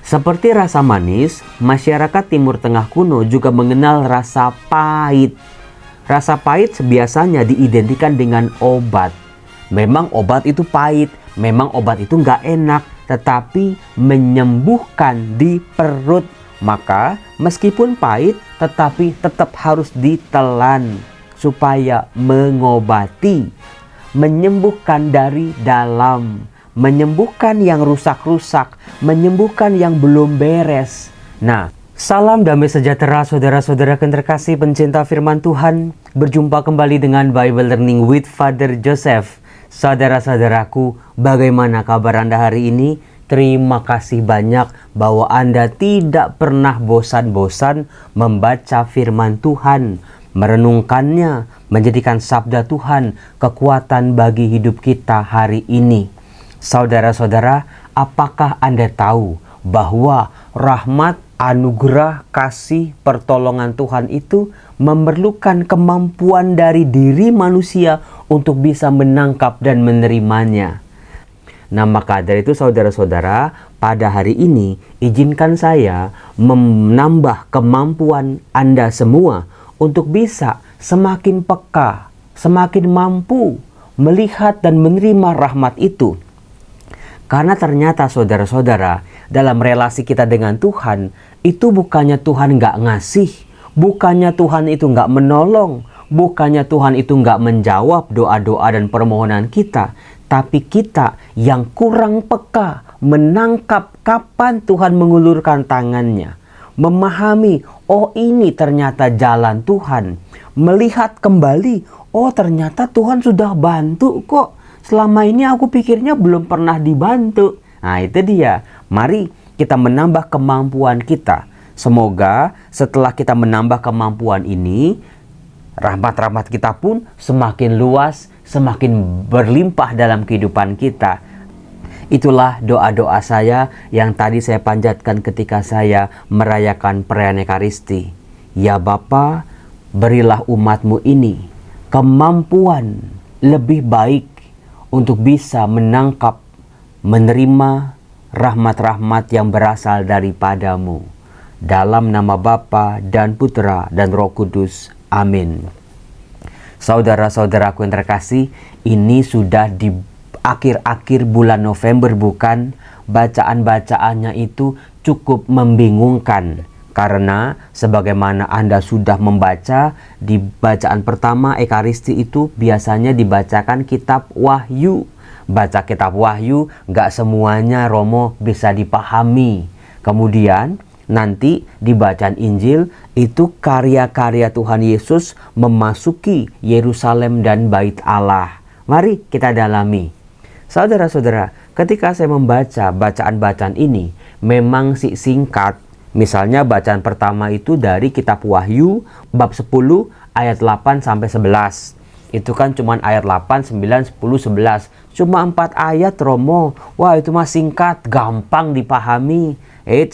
Seperti rasa manis, masyarakat Timur Tengah kuno juga mengenal rasa pahit. Rasa pahit biasanya diidentikan dengan obat. Memang obat itu pahit, memang obat itu nggak enak, tetapi menyembuhkan di perut. Maka meskipun pahit, tetapi tetap harus ditelan supaya mengobati, menyembuhkan dari dalam, menyembuhkan yang rusak-rusak, menyembuhkan yang belum beres. Nah, salam damai sejahtera saudara-saudara terkasih pencinta firman Tuhan. Berjumpa kembali dengan Bible Learning with Father Joseph. Saudara-saudaraku, bagaimana kabar Anda hari ini? Terima kasih banyak bahwa Anda tidak pernah bosan-bosan membaca firman Tuhan, merenungkannya, menjadikan sabda Tuhan kekuatan bagi hidup kita hari ini. Saudara-saudara, apakah Anda tahu bahwa rahmat, anugerah, kasih, pertolongan Tuhan itu memerlukan kemampuan dari diri manusia untuk bisa menangkap dan menerimanya. Nah, maka dari itu saudara-saudara, pada hari ini izinkan saya menambah kemampuan Anda semua untuk bisa semakin peka, semakin mampu melihat dan menerima rahmat itu. Karena ternyata saudara-saudara, dalam relasi kita dengan Tuhan, itu bukannya Tuhan nggak ngasih, bukannya Tuhan itu nggak menolong, bukannya Tuhan itu nggak menjawab doa-doa dan permohonan kita, tapi kita yang kurang peka menangkap kapan Tuhan mengulurkan tangannya, memahami, oh ini ternyata jalan Tuhan, melihat kembali, oh ternyata Tuhan sudah bantu kok. Selama ini aku pikirnya belum pernah dibantu. Nah itu dia. Mari kita menambah kemampuan kita. Semoga setelah kita menambah kemampuan ini, rahmat-rahmat kita pun semakin luas, semakin berlimpah dalam kehidupan kita. Itulah doa-doa saya yang tadi saya panjatkan ketika saya merayakan perayaan Ekaristi. Ya Bapa, berilah umat-Mu ini kemampuan lebih baik untuk bisa menangkap, menerima rahmat-rahmat yang berasal daripada-Mu. Dalam nama Bapa dan Putra dan Roh Kudus. Amin. Saudara-saudaraku yang terkasih, ini sudah di akhir-akhir bulan November bukan? Bacaan-bacaannya itu cukup membingungkan. Karena sebagaimana Anda sudah membaca di bacaan pertama Ekaristi itu biasanya dibacakan kitab Wahyu. Baca kitab Wahyu gak semuanya Romo bisa dipahami. Kemudian nanti di bacaan Injil itu karya-karya Tuhan Yesus memasuki Yerusalem dan Bait Allah. Mari kita dalami. Saudara-saudara, ketika saya membaca bacaan-bacaan ini memang singkat. Misalnya bacaan pertama itu dari kitab Wahyu bab 10 ayat 8 sampai 11. Itu kan cuma ayat 8, 9, 10, 11. Cuma 4 ayat Romo. Wah itu mah singkat, gampang dipahami.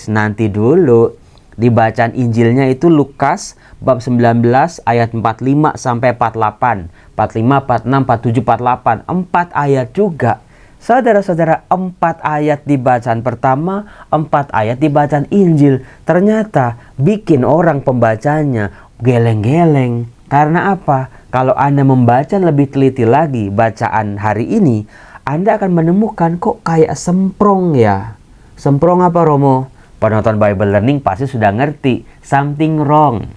Nanti dulu. Di bacaan Injilnya itu Lukas bab 19 ayat 45 sampai 48. 45, 46, 47, 48. 4 ayat juga. Saudara-saudara, 4 ayat di bacaan pertama, 4 ayat di bacaan Injil. Ternyata bikin orang pembacanya geleng-geleng. Karena apa? Kalau Anda membaca lebih teliti lagi bacaan hari ini, Anda akan menemukan kok kayak semprong ya. Semprong apa Romo? Penonton Bible Learning pasti sudah ngerti. Something wrong.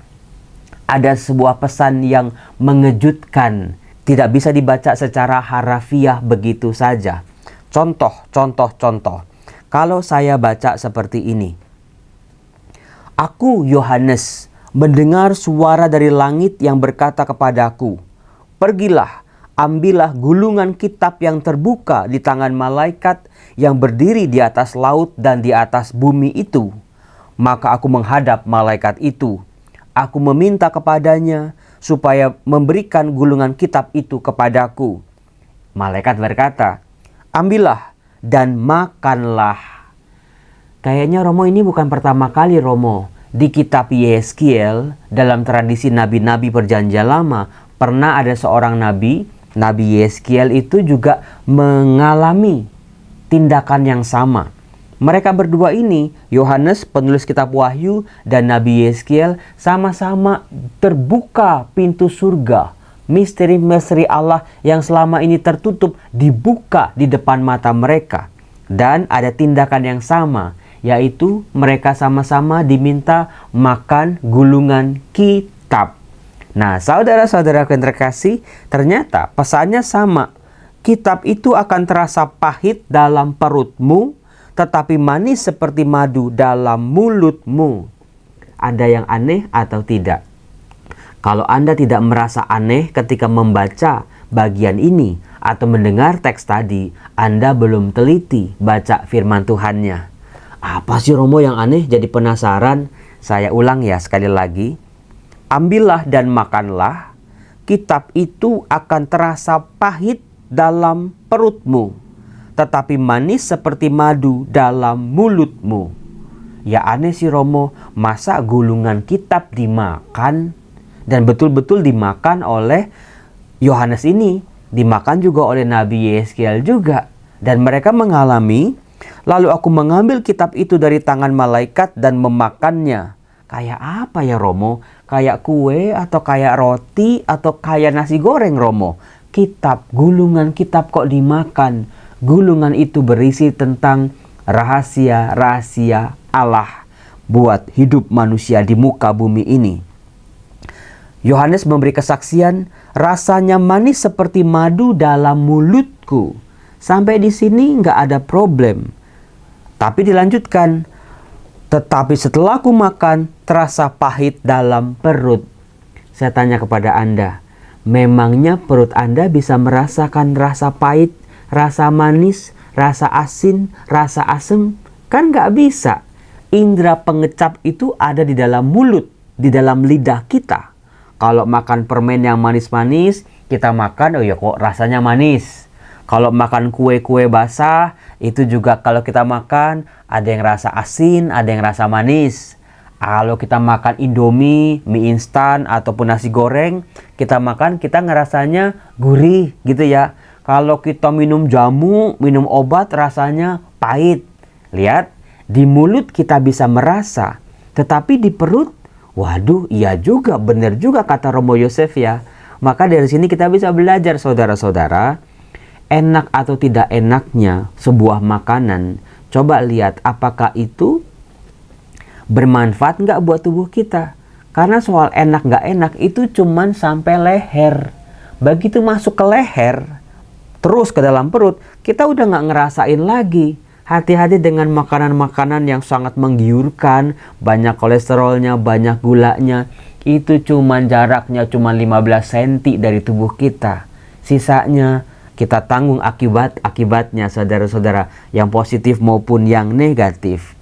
Ada sebuah pesan yang mengejutkan. Tidak bisa dibaca secara harafiah begitu saja. Contoh. Kalau saya baca seperti ini. Aku, Yohanes, mendengar suara dari langit yang berkata kepadaku, pergilah, ambillah gulungan kitab yang terbuka di tangan malaikat yang berdiri di atas laut dan di atas bumi itu. Maka aku menghadap malaikat itu. Aku meminta kepadanya supaya memberikan gulungan kitab itu kepadaku. Malaikat berkata, ambillah dan makanlah. Kayaknya Romo ini bukan pertama kali Romo. Di kitab Yeskiel, dalam tradisi nabi-nabi perjanjian lama, pernah ada seorang nabi, Nabi Yeskiel itu juga mengalami tindakan yang sama. Mereka berdua ini, Yohanes penulis kitab Wahyu dan Nabi Yeskiel, sama-sama terbuka pintu surga. Misteri-misteri Allah yang selama ini tertutup dibuka di depan mata mereka. Dan ada tindakan yang sama, yaitu mereka sama-sama diminta makan gulungan kitab. Nah, saudara-saudara yang terkasih, ternyata pesannya sama. Kitab itu akan terasa pahit dalam perutmu, tetapi manis seperti madu dalam mulutmu. Ada yang aneh atau tidak? Kalau Anda tidak merasa aneh ketika membaca bagian ini atau mendengar teks tadi, Anda belum teliti baca firman Tuhannya. Apa sih Romo yang aneh? Jadi penasaran. Saya ulang ya sekali lagi. Ambillah dan makanlah, kitab itu akan terasa pahit dalam perutmu, tetapi manis seperti madu dalam mulutmu. Ya aneh sih Romo, masa gulungan kitab dimakan? Dan betul-betul dimakan oleh Yohanes ini, dimakan juga oleh Nabi Yeskiel juga. Dan mereka mengalami, lalu aku mengambil kitab itu dari tangan malaikat dan memakannya. Kayak apa ya Romo? Kayak kue atau kayak roti atau kayak nasi goreng Romo? Kitab, gulungan kitab kok dimakan? Gulungan itu berisi tentang rahasia-rahasia Allah buat hidup manusia di muka bumi ini. Yohanes memberi kesaksian, rasanya manis seperti madu dalam mulutku. Sampai di sini nggak ada problem. Tapi dilanjutkan, tetapi setelah aku makan, terasa pahit dalam perut. Saya tanya kepada Anda, memangnya perut Anda bisa merasakan rasa pahit, rasa manis, rasa asin, rasa asem? Kan nggak bisa. Indra pengecap itu ada di dalam mulut, di dalam lidah kita. Kalau makan permen yang manis-manis, kita makan, oh ya kok rasanya manis. Kalau makan kue-kue basah, itu juga kalau kita makan, ada yang rasa asin, ada yang rasa manis. Kalau kita makan Indomie, mie instan, ataupun nasi goreng, kita makan, kita ngerasanya gurih gitu ya. Kalau kita minum jamu, minum obat, rasanya pahit. Lihat, di mulut kita bisa merasa. Tetapi di perut, waduh, iya juga, benar juga kata Romo Yosef ya. Maka dari sini kita bisa belajar saudara-saudara, enak atau tidak enaknya sebuah makanan. Coba lihat apakah itu bermanfaat nggak buat tubuh kita. Karena soal enak nggak enak itu cuman sampai leher. Begitu masuk ke leher, terus ke dalam perut, kita udah nggak ngerasain lagi. Hati-hati dengan makanan-makanan yang sangat menggiurkan, banyak kolesterolnya, banyak gulanya. Itu cuman jaraknya cuma 15 cm dari tubuh kita. Sisanya kita tanggung akibatnya saudara-saudara, yang positif maupun yang negatif.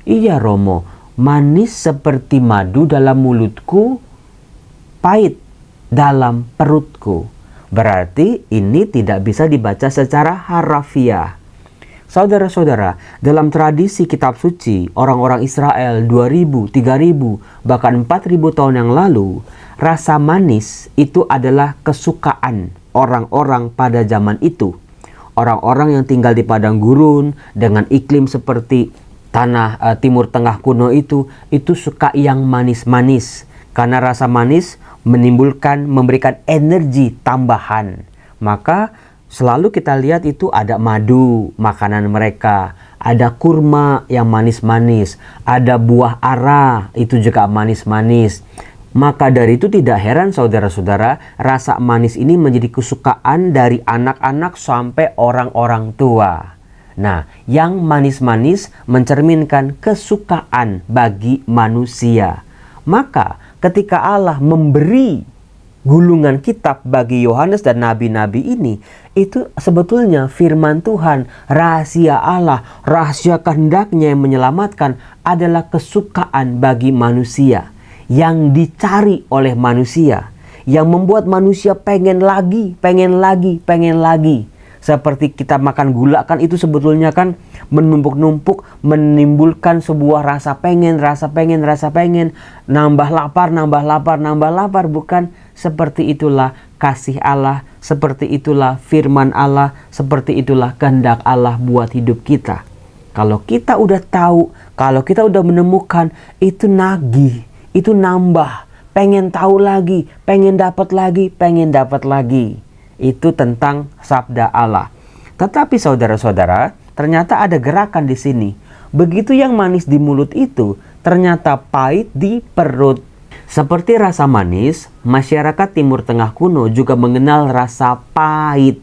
Iya Romo, manis seperti madu dalam mulutku, pahit dalam perutku. Berarti ini tidak bisa dibaca secara harafiah. Saudara-saudara, dalam tradisi kitab suci, orang-orang Israel 2000, 3000, bahkan 4000 tahun yang lalu, rasa manis itu adalah kesukaan orang-orang pada zaman itu. Orang-orang yang tinggal di padang gurun dengan iklim seperti tanah Timur Tengah kuno itu suka yang manis-manis. Karena rasa manis memberikan energi tambahan. Maka selalu kita lihat itu ada madu, makanan mereka. Ada kurma yang manis-manis. Ada buah ara, itu juga manis-manis. Maka dari itu tidak heran saudara-saudara, rasa manis ini menjadi kesukaan dari anak-anak sampai orang-orang tua. Nah, yang manis-manis mencerminkan kesukaan bagi manusia. Maka ketika Allah memberi gulungan kitab bagi Yohanes dan nabi-nabi ini, itu sebetulnya firman Tuhan, rahasia Allah, rahasia kehendaknya yang menyelamatkan adalah kesukaan bagi manusia, yang dicari oleh manusia, yang membuat manusia pengen lagi. Seperti kita makan gula kan, itu sebetulnya kan menumpuk-numpuk, menimbulkan sebuah rasa pengen, nambah lapar, bukan? Seperti itulah kasih Allah, seperti itulah firman Allah, seperti itulah kehendak Allah buat hidup kita. Kalau kita udah tahu, kalau kita udah menemukan, itu nagih, itu nambah, pengen tahu lagi, pengen dapat lagi, pengen dapat lagi. Itu tentang sabda Allah. Tetapi saudara-saudara, ternyata ada gerakan di sini. Begitu yang manis di mulut itu, ternyata pahit di perut. Seperti rasa manis, masyarakat Timur Tengah kuno juga mengenal rasa pahit.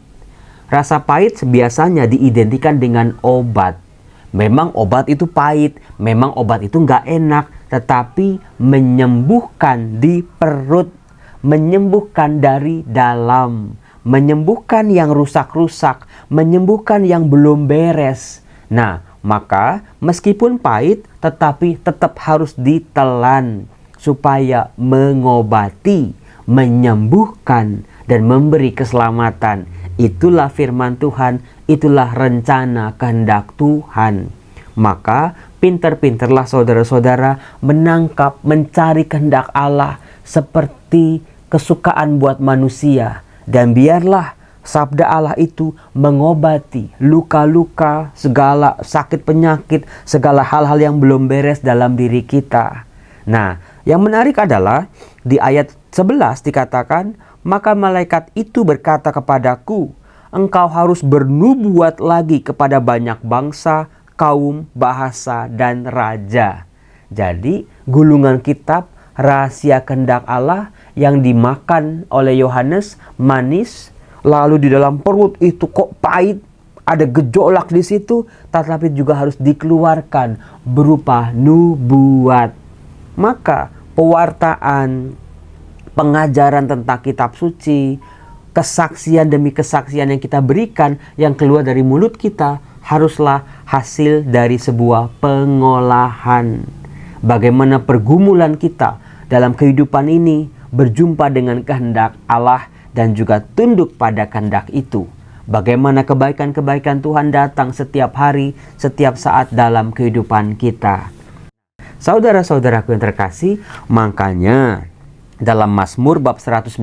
Rasa pahit biasanya diidentikan dengan obat. Memang obat itu pahit, memang obat itu nggak enak, tetapi menyembuhkan di perut, menyembuhkan dari dalam, menyembuhkan yang rusak-rusak, menyembuhkan yang belum beres. Nah, maka meskipun pahit, tetapi tetap harus ditelan supaya mengobati, menyembuhkan, dan memberi keselamatan. Itulah firman Tuhan, itulah rencana kehendak Tuhan. Maka pinter-pinterlah saudara-saudara menangkap, mencari kehendak Allah seperti kesukaan buat manusia. Dan biarlah sabda Allah itu mengobati luka-luka, segala sakit penyakit, segala hal-hal yang belum beres dalam diri kita. Nah, yang menarik adalah di ayat 11 dikatakan, maka malaikat itu berkata kepadaku, engkau harus bernubuat lagi kepada banyak bangsa, kaum, bahasa, dan raja. Jadi, gulungan kitab rahasia kehendak Allah yang dimakan oleh Yohanes manis, lalu di dalam perut itu kok pahit, ada gejolak di situ, tetapi juga harus dikeluarkan berupa nubuat. Maka pewartaan, pengajaran tentang kitab suci, kesaksian demi kesaksian yang kita berikan, yang keluar dari mulut kita, haruslah hasil dari sebuah pengolahan. Bagaimana pergumulan kita dalam kehidupan ini berjumpa dengan kehendak Allah dan juga tunduk pada kehendak itu. Bagaimana kebaikan-kebaikan Tuhan datang setiap hari, setiap saat dalam kehidupan kita. Saudara-saudaraku yang terkasih, makanya dalam Mazmur bab 119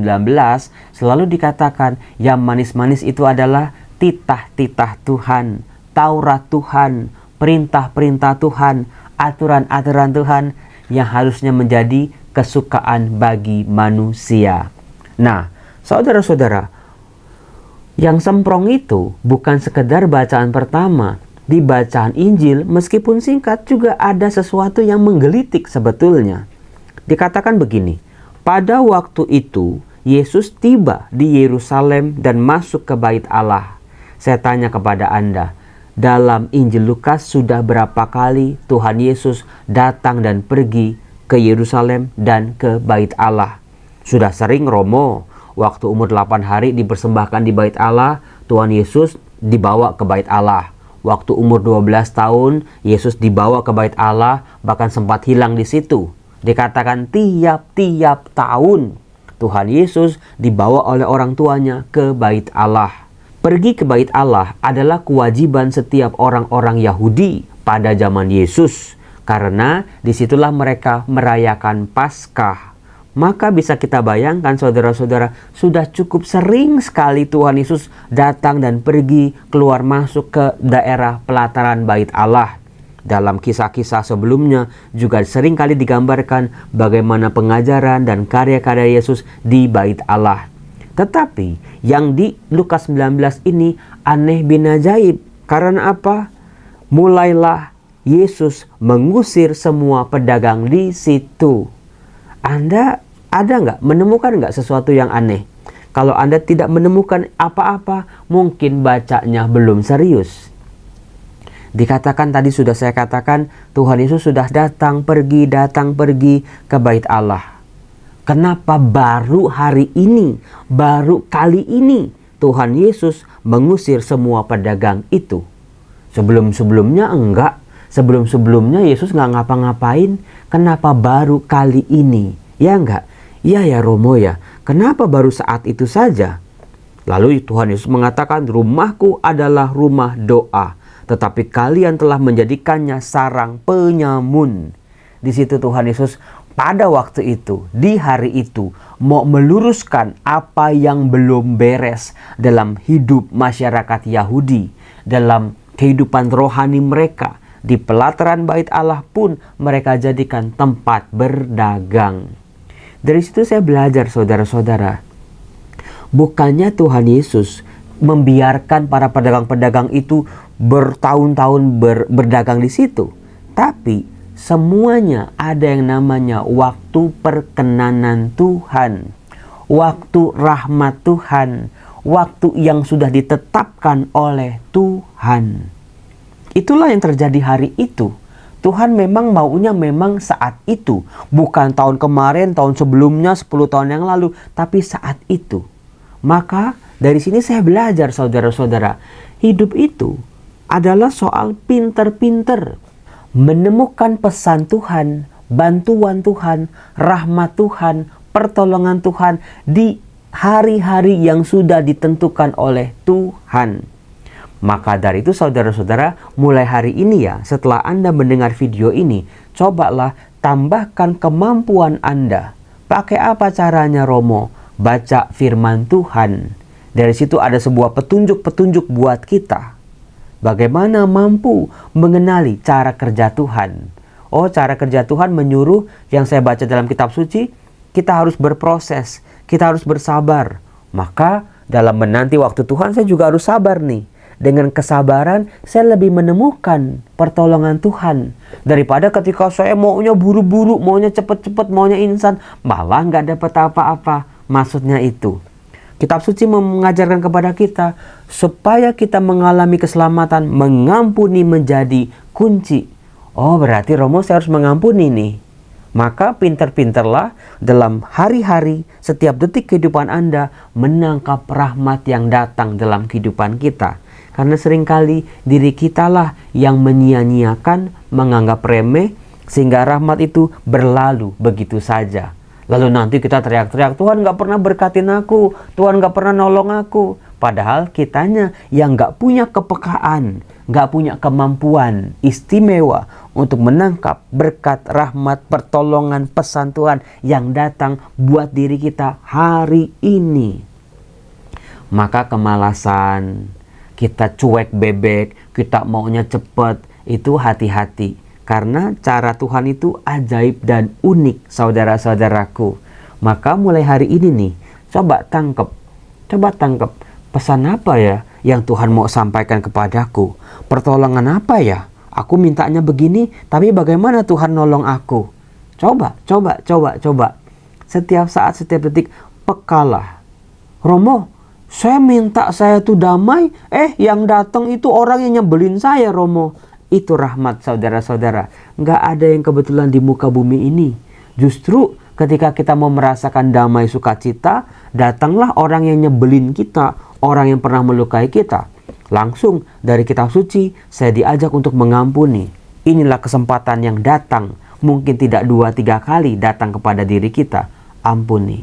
selalu dikatakan yang manis-manis itu adalah titah-titah Tuhan, Taurat Tuhan, perintah-perintah Tuhan, aturan-aturan Tuhan yang harusnya menjadi kesukaan bagi manusia. Nah, saudara-saudara, yang semprong itu bukan sekedar bacaan pertama. Di bacaan Injil, meskipun singkat, juga ada sesuatu yang menggelitik sebetulnya. Dikatakan begini, pada waktu itu Yesus tiba di Yerusalem dan masuk ke bait Allah. Saya tanya kepada Anda, dalam Injil Lukas sudah berapa kali Tuhan Yesus datang dan pergi ke Yerusalem dan ke bait Allah? Sudah sering Romo, waktu umur 8 hari dipersembahkan di bait Allah, Tuhan Yesus dibawa ke bait Allah. Waktu umur 12 tahun, Yesus dibawa ke bait Allah, bahkan sempat hilang di situ. Dikatakan tiap-tiap tahun Tuhan Yesus dibawa oleh orang tuanya ke bait Allah. Pergi ke bait Allah adalah kewajiban setiap orang-orang Yahudi pada zaman Yesus, karena disitulah mereka merayakan Paskah. Maka bisa kita bayangkan saudara-saudara, sudah cukup sering sekali Tuhan Yesus datang dan pergi, keluar masuk ke daerah pelataran bait Allah. Dalam kisah-kisah sebelumnya juga sering kali digambarkan bagaimana pengajaran dan karya-karya Yesus di bait Allah. Tetapi yang di Lukas 19 ini aneh bin ajaib. Karena apa? Mulailah Yesus mengusir semua pedagang di situ. Anda ada nggak, menemukan nggak sesuatu yang aneh? Kalau Anda tidak menemukan apa-apa, mungkin bacanya belum serius. Dikatakan tadi sudah saya katakan, Tuhan Yesus sudah datang pergi ke bait Allah. Kenapa baru hari ini, baru kali ini Tuhan Yesus mengusir semua pedagang itu? Sebelum-sebelumnya enggak. Sebelum-sebelumnya Yesus nggak ngapa-ngapain. Kenapa baru kali ini? Ya enggak? Ya Romo ya. Kenapa baru saat itu saja? Lalu Tuhan Yesus mengatakan, rumahku adalah rumah doa, tetapi kalian telah menjadikannya sarang penyamun. Di situ Tuhan Yesus pada waktu itu, di hari itu, mau meluruskan apa yang belum beres dalam hidup masyarakat Yahudi, dalam kehidupan rohani mereka. Di pelataran bait Allah pun mereka jadikan tempat berdagang. Dari situ saya belajar, saudara-saudara, bukannya Tuhan Yesus membiarkan para pedagang-pedagang itu bertahun-tahun berdagang di situ, tapi semuanya ada yang namanya waktu perkenanan Tuhan, waktu rahmat Tuhan, waktu yang sudah ditetapkan oleh Tuhan. Itulah yang terjadi hari itu. Tuhan memang maunya memang saat itu. Bukan tahun kemarin, tahun sebelumnya, 10 tahun yang lalu. Tapi saat itu. Maka dari sini saya belajar, saudara-saudara. Hidup itu adalah soal pinter-pinter. Menemukan pesan Tuhan, bantuan Tuhan, rahmat Tuhan, pertolongan Tuhan di hari-hari yang sudah ditentukan oleh Tuhan. Maka dari itu saudara-saudara, mulai hari ini ya, setelah Anda mendengar video ini, cobalah tambahkan kemampuan Anda. Pakai apa caranya, Romo? Baca firman Tuhan. Dari situ ada sebuah petunjuk-petunjuk buat kita. Bagaimana mampu mengenali cara kerja Tuhan. Oh, cara kerja Tuhan menyuruh yang saya baca dalam kitab suci, kita harus berproses, kita harus bersabar. Maka dalam menanti waktu Tuhan saya juga harus sabar nih. Dengan kesabaran saya lebih menemukan pertolongan Tuhan. Daripada ketika saya maunya buru-buru, maunya cepet-cepet, maunya instan, malah nggak dapat apa-apa. Maksudnya itu, kitab suci mengajarkan kepada kita supaya kita mengalami keselamatan, mengampuni menjadi kunci. Oh, berarti Romo saya harus mengampuni nih. Maka pinter-pinterlah dalam hari-hari, setiap detik kehidupan Anda menangkap rahmat yang datang dalam kehidupan kita. Karena seringkali diri kitalah yang menyia-nyiakan, menganggap remeh, sehingga rahmat itu berlalu begitu saja. Lalu nanti kita teriak-teriak, Tuhan gak pernah berkatin aku, Tuhan gak pernah nolong aku. Padahal kitanya yang gak punya kepekaan, gak punya kemampuan istimewa untuk menangkap berkat, rahmat, pertolongan, pesan Tuhan yang datang buat diri kita hari ini. Maka kemalasan, kita cuek bebek, kita maunya cepat, itu hati-hati. Karena cara Tuhan itu ajaib dan unik, saudara-saudaraku. Maka mulai hari ini nih, coba tangkep pesan apa ya yang Tuhan mau sampaikan kepadaku. Pertolongan apa ya? Aku mintanya begini, tapi bagaimana Tuhan nolong aku? Coba. Setiap saat, setiap detik, pekalah. Romo, saya minta saya tuh damai, yang datang itu orang yang nyebelin saya, Romo. Itu rahmat, saudara-saudara. Nggak ada yang kebetulan di muka bumi ini. Justru ketika kita mau merasakan damai sukacita, datanglah orang yang nyebelin kita, orang yang pernah melukai kita. Langsung dari kitab suci, saya diajak untuk mengampuni. Inilah kesempatan yang datang. Mungkin tidak 2-3 kali datang kepada diri kita. Ampuni,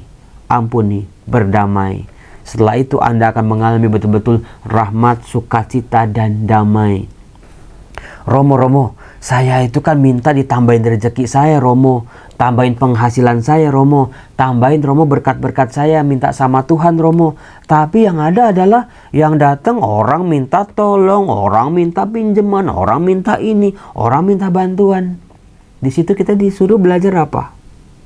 berdamai. Setelah itu Anda akan mengalami betul-betul rahmat, sukacita, dan damai. Romo, saya itu kan minta ditambahin rezeki saya, Romo. Tambahin penghasilan saya, Romo. Tambahin, Romo, berkat-berkat saya, minta sama Tuhan, Romo. Tapi yang ada adalah yang datang orang minta tolong, orang minta pinjaman, orang minta ini, orang minta bantuan. Di situ kita disuruh belajar apa?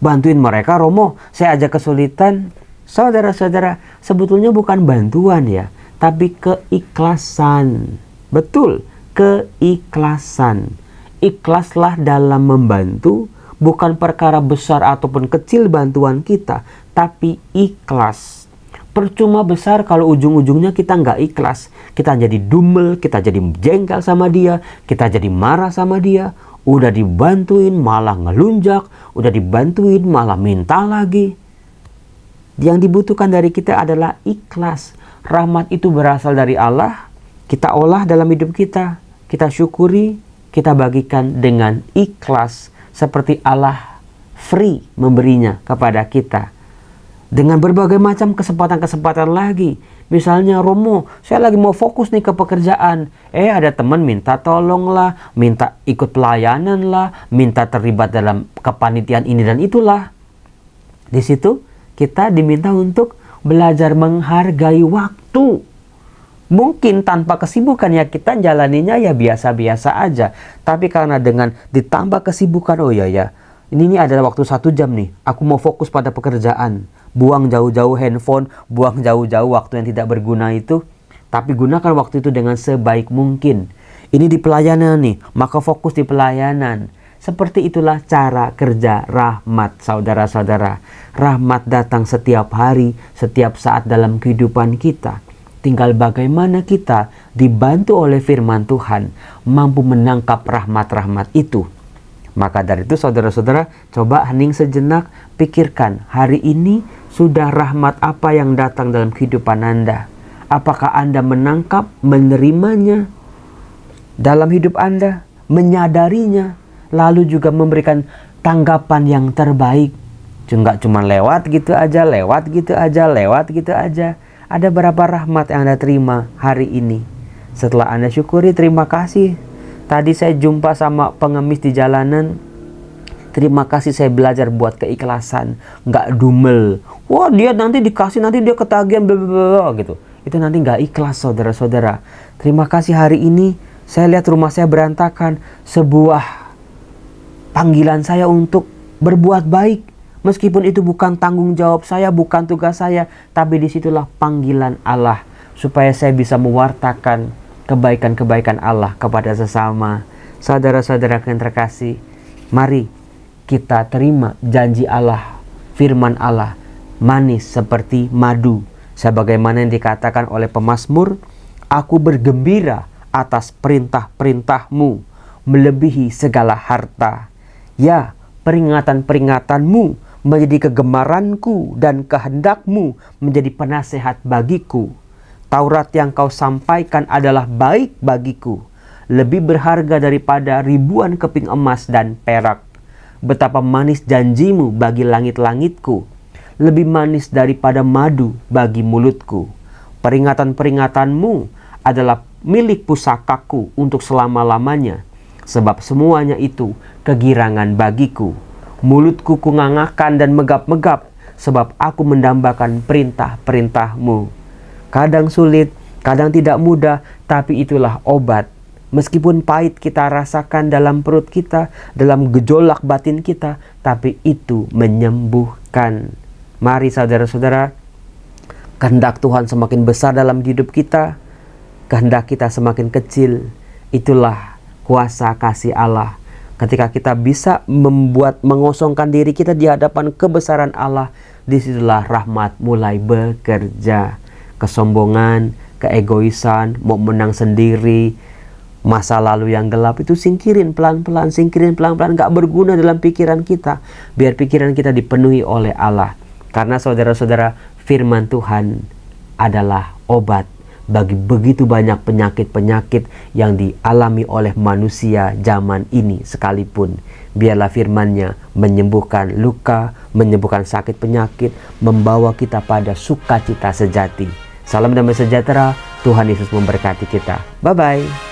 Bantuin mereka, Romo. Saya aja kesulitan. Saudara-saudara, sebetulnya bukan bantuan ya, tapi keikhlasan. Betul, keikhlasan. Ikhlaslah dalam membantu, bukan perkara besar ataupun kecil bantuan kita, tapi ikhlas. Percuma besar kalau ujung-ujungnya kita nggak ikhlas. Kita jadi dumel, kita jadi jengkel sama dia, kita jadi marah sama dia. Udah dibantuin malah ngelunjak, udah dibantuin malah minta lagi. Yang dibutuhkan dari kita adalah ikhlas. Rahmat itu berasal dari Allah. Kita olah dalam hidup kita. Kita syukuri, kita bagikan dengan ikhlas. Seperti Allah free memberinya kepada kita. Dengan berbagai macam kesempatan-kesempatan lagi. Misalnya, Romo, saya lagi mau fokus nih ke pekerjaan. Ada teman minta tolong lah, minta ikut pelayanan lah, minta terlibat dalam kepanitiaan ini dan itulah. Di situ kita diminta untuk belajar menghargai waktu. Mungkin tanpa kesibukan ya kita jalaninya ya biasa-biasa aja. Tapi karena dengan ditambah kesibukan, oh ya, ini adalah waktu 1 jam nih. Aku mau fokus pada pekerjaan. Buang jauh-jauh handphone, buang jauh-jauh waktu yang tidak berguna itu. Tapi gunakan waktu itu dengan sebaik mungkin. Ini di pelayanan nih, maka fokus di pelayanan. Seperti itulah cara kerja rahmat, saudara-saudara. Rahmat datang setiap hari, setiap saat dalam kehidupan kita. Tinggal bagaimana kita dibantu oleh firman Tuhan mampu menangkap rahmat-rahmat itu. Maka dari itu saudara-saudara, coba hening sejenak, pikirkan hari ini sudah rahmat apa yang datang dalam kehidupan Anda. Apakah Anda menangkap, menerimanya dalam hidup Anda, menyadarinya, lalu juga memberikan tanggapan yang terbaik. Nggak cuma lewat gitu aja, lewat gitu aja, lewat gitu aja. Ada berapa rahmat yang Anda terima hari ini? Setelah Anda syukuri, terima kasih. Tadi saya jumpa sama pengemis di jalanan. Terima kasih saya belajar buat keikhlasan. Nggak dumel. Wah dia nanti dikasih, nanti dia ketagihan blablabla gitu. Itu nanti nggak ikhlas saudara-saudara. Terima kasih hari ini saya lihat rumah saya berantakan. Sebuah panggilan saya untuk berbuat baik. Meskipun itu bukan tanggung jawab saya, bukan tugas saya, tapi disitulah panggilan Allah supaya saya bisa mewartakan kebaikan-kebaikan Allah kepada sesama. Saudara-saudara yang terkasih, mari kita terima janji Allah, firman Allah, manis seperti madu. Sebagaimana yang dikatakan oleh pemazmur, aku bergembira atas perintah-perintahmu, melebihi segala harta. Ya, peringatan-peringatanmu menjadi kegemaranku dan kehendakmu menjadi penasehat bagiku. Taurat yang kau sampaikan adalah baik bagiku, lebih berharga daripada ribuan keping emas dan perak. Betapa manis janjimu bagi langit-langitku, lebih manis daripada madu bagi mulutku. Peringatan-peringatanmu adalah milik pusakaku untuk selama-lamanya, sebab semuanya itu kegirangan bagiku. Mulutku kungangakan dan megap-megap, sebab aku mendambakan perintah-perintahmu. Kadang sulit, kadang tidak mudah, tapi itulah obat. Meskipun pahit kita rasakan dalam perut kita, dalam gejolak batin kita, tapi itu menyembuhkan. Mari saudara-saudara, kehendak Tuhan semakin besar dalam hidup kita, kehendak kita semakin kecil. Itulah kuasa kasih Allah. Ketika kita bisa mengosongkan diri kita di hadapan kebesaran Allah, disitulah rahmat mulai bekerja. Kesombongan, keegoisan, mau menang sendiri, masa lalu yang gelap itu singkirin pelan-pelan, gak berguna dalam pikiran kita. Biar pikiran kita dipenuhi oleh Allah. Karena saudara-saudara, firman Tuhan adalah obat bagi begitu banyak penyakit-penyakit yang dialami oleh manusia zaman ini sekalipun. Biarlah firman-Nya menyembuhkan luka, menyembuhkan sakit penyakit, membawa kita pada sukacita sejati. Salam damai sejahtera, Tuhan Yesus memberkati kita. Bye-bye.